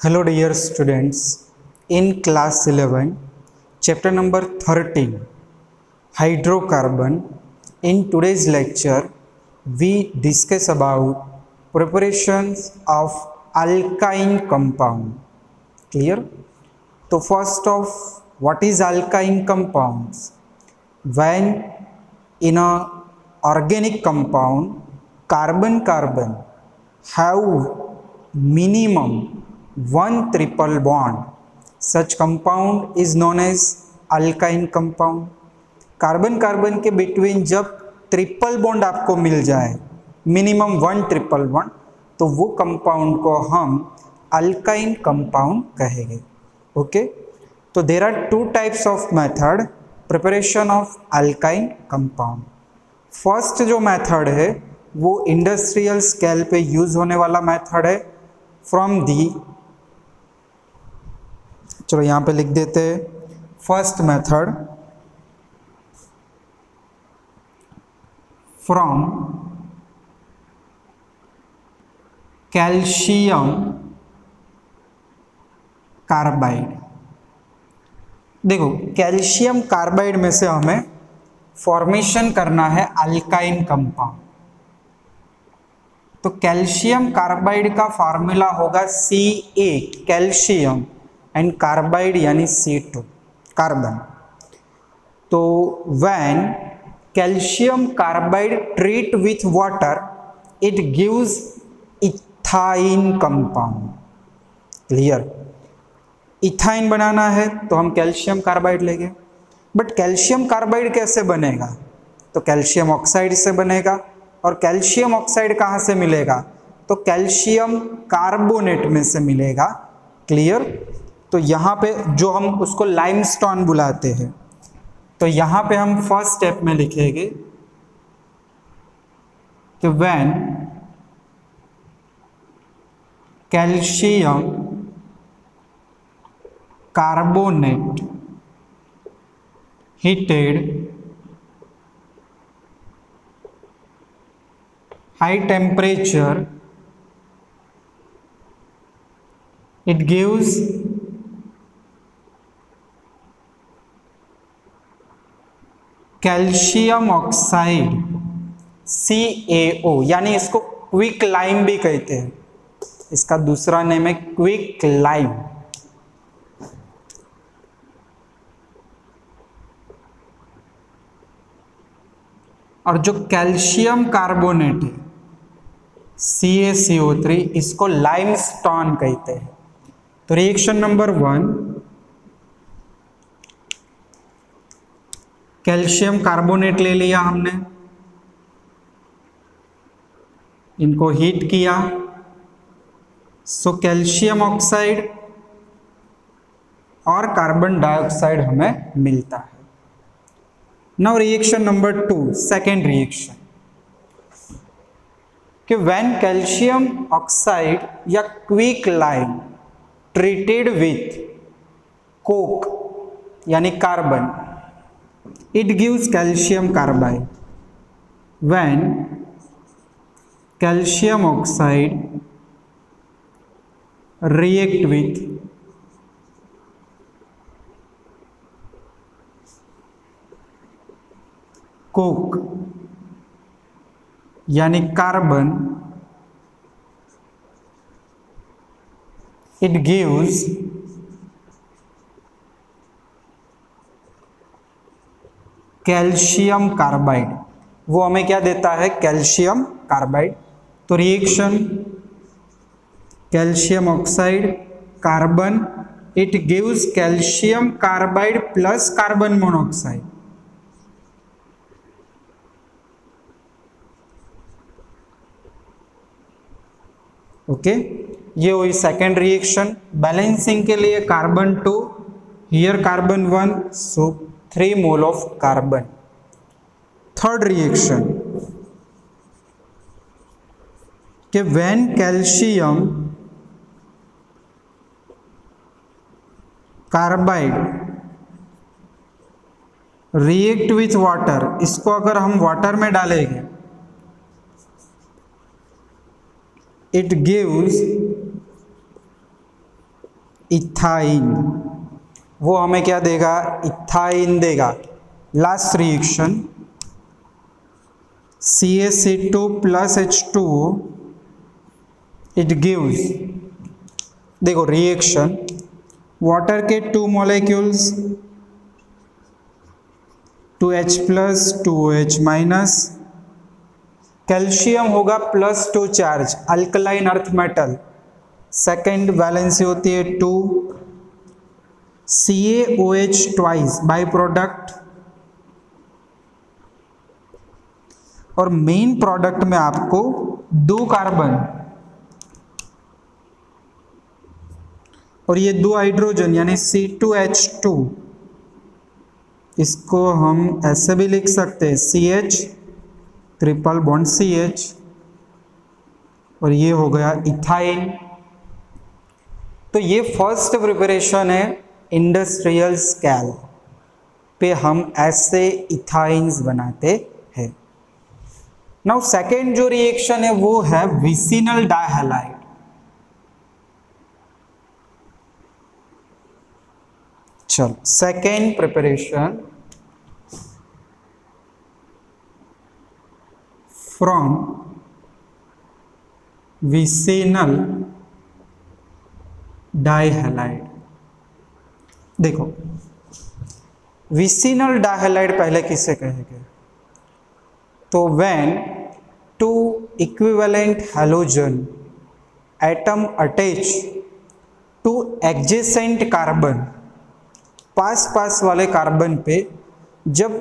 Hello dear students, in class 11, chapter number 13, hydrocarbon. In today's lecture, we discuss about preparations of alkyne compound. Clear? So first of, what is alkyne compounds? When in a organic compound, carbon-carbon have minimum one triple bond, such compound is known as alkyne compound. Carbon carbon के between जब triple bond आपको मिल जाए, minimum one triple bond, तो वो compound को हम alkyne compound कहेंगे. Okay, तो there are two types of method preparation of alkyne compound. First जो मेथड है वो इंडस्ट्रियल स्केल पे यूज होने वाला मेथड है. फ्रॉम दी, चलो यहाँ पे लिख देते हैं, first method from calcium carbide. देखो, कैल्शियम कार्बाइड में से हमें फॉर्मेशन करना है अल्काइन कंपाउंड. तो कैल्शियम कार्बाइड का फार्मूला होगा Ca, कैल्शियम, एंड कार्बाइड यानी C2, कार्बन. तो when calcium carbide treat with water, it gives ethyne compound. Clear? Ethyne बनाना है तो हम कैल्शियम कार्बाइड लेंगे. बट कैल्शियम कार्बाइड कैसे बनेगा? तो कैल्शियम ऑक्साइड से बनेगा. और कैल्शियम ऑक्साइड कहाँ से मिलेगा? तो कैल्शियम कार्बोनेट में से मिलेगा. क्लियर? तो यहाँ पे जो हम उसको लाइमस्टोन बुलाते हैं, तो यहाँ पे हम फर्स्ट स्टेप में लिखेंगे कि when calcium carbonate heated high temperature, it gives calcium oxide CaO, यानी इसको क्विक लाइम भी कहते हैं. इसका दूसरा नेम है क्विक लाइम. और जो कैल्शियम कार्बोनेट है CaCO3, इसको लाइमस्टोन कहते हैं. तो रिएक्शन नंबर 1, कैल्शियम कार्बोनेट ले लिया हमने, इनको हीट किया, सो कैल्शियम ऑक्साइड और कार्बन डाइऑक्साइड हमें मिलता है. Now reaction number 2, second reaction, कि व्हेन कैल्शियम ऑक्साइड या quick lime treated with Coke यानी carbon, it gives calcium carbide. When calcium oxide react with coke यानी carbon, it gives calcium carbide. वो हमें क्या देता है? Calcium carbide. तो reaction calcium oxide carbon, it gives calcium carbide plus carbon monoxide. Okay, ये हुई सेकेंड रिएक्शन. बैलेंसिंग के लिए carbon 2, here carbon 1, so 3 mole of carbon. Third reaction, कि when calcium carbide react with water, इसको अगर हम water में डालेंगे, it gives इथाइन, वो हमें क्या देगा, इथाइन देगा। Last reaction CaC2 plus H2O, it gives, देखो रिएक्शन वाटर के 2 molecules 2H plus 2OH minus, calcium होगा +2 charge, alkaline earth metal, second valency होती है 2, CaOH ट्वाइस बाई प्रोडक्ट, और मेन प्रोडक्ट में आपको 2 कार्बन और ये 2 हाइड्रोजन यानी C2H2, इसको हम ऐसे भी लिख सकते हैं CH ट्रिपल बॉन्ड CH, और ये हो गया इथाइन। तो ये फर्स्ट प्रिपरेशन है इंडस्ट्रियल स्केल पे, हम ऐसे इथाइन्स बनाते हैं। नाउ सेकेंड जो रिएक्शन है वो है विसिनल डाइहैलाइड। चलो second preparation from vicinal dihalide. देखो विसिनल डाइहैलाइड पहले किसे कहेंगे, तो when 2 equivalent halogen atom attach to adjacent carbon, पास वाले कार्बन पे जब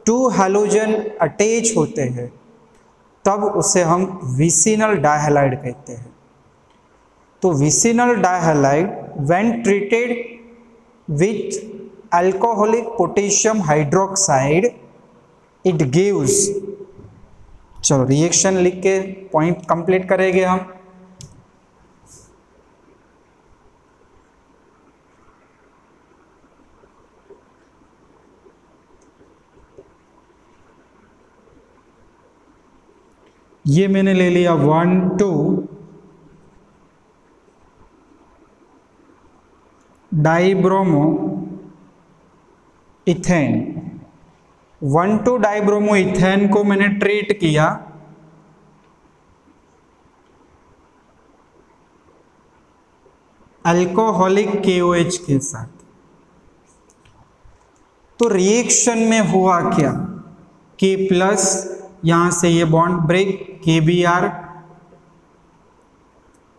2 हैलोजन अटैच होते हैं तब उसे हम विसिनल डाइहैलाइड कहते हैं। तो vicinal dihalide when treated with alcoholic potassium hydroxide it gives, चलो रिएक्शन लिख के पॉइंट कंप्लीट करेंगे हम। ये मैंने ले लिया 1 2 डाइब्रोमो इथेन, 1 2 डाइब्रोमो इथेन को मैंने ट्रीट किया अल्कोहलिक KOH के साथ। तो रिएक्शन में हुआ क्या, K प्लस, यहां से ये bond break, KBr,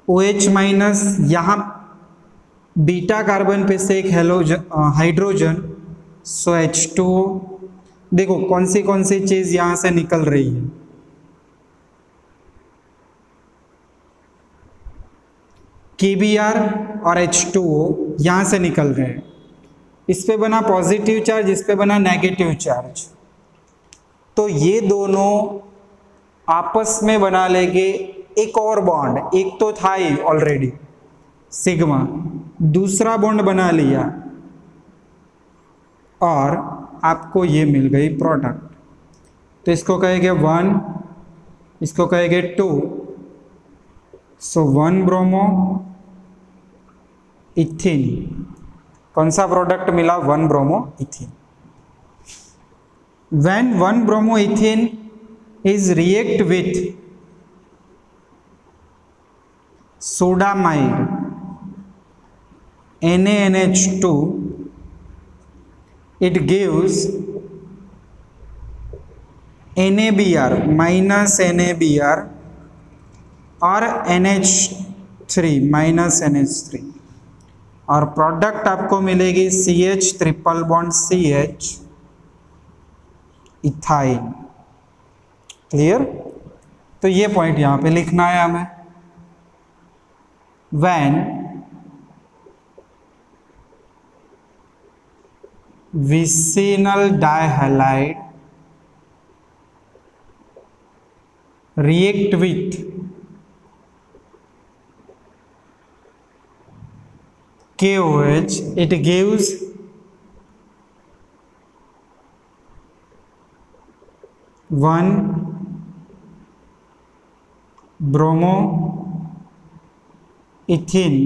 OH minus, यहां बीटा कार्बन पे से एक हाइड्रोजन, सो H2O। देखो कौन सी चीज यहां से निकल रही है, KBr और H2O यहां से निकल रहे हैं। इस पे बना पॉजिटिव चार्ज, इस पे बना नेगेटिव चार्ज, तो ये दोनों आपस में बना लेंगे एक और बॉन्ड, एक तो था ही ऑलरेडी सिग्मा, दूसरा बॉन्ड बना लिया और आपको ये मिल गई प्रोडक्ट। तो इसको कहेंगे 1, इसको कहेंगे 2, सो 1 ब्रोमो इथिन, कौन सा प्रोडक्ट मिला, 1 bromo इथिन। When 1 bromoethane is react with sodamide NaNH2, it gives NaBr minus NaBr और NH3 minus NH3, और प्रोडक्ट आपको मिलेगी CH triple bond CH ethyne. Clear, तो ये पॉइंट यहां पे लिखना है हमें। When vicinal dihalide react with KOH, it gives one bromo ethene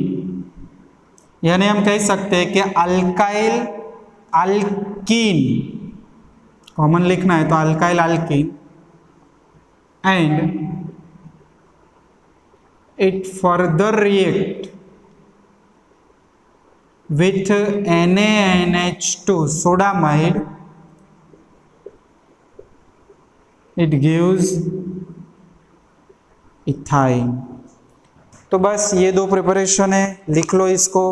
यानी हम कह सकते हैं कि अल्काइल अल्कीन, कॉमन लिखना है तो alkyl alkyne, and it further react with NaNH2 sodamide, it gives ethyne. तो बस ये दो प्रिपरेशन है, लिख लो इसको।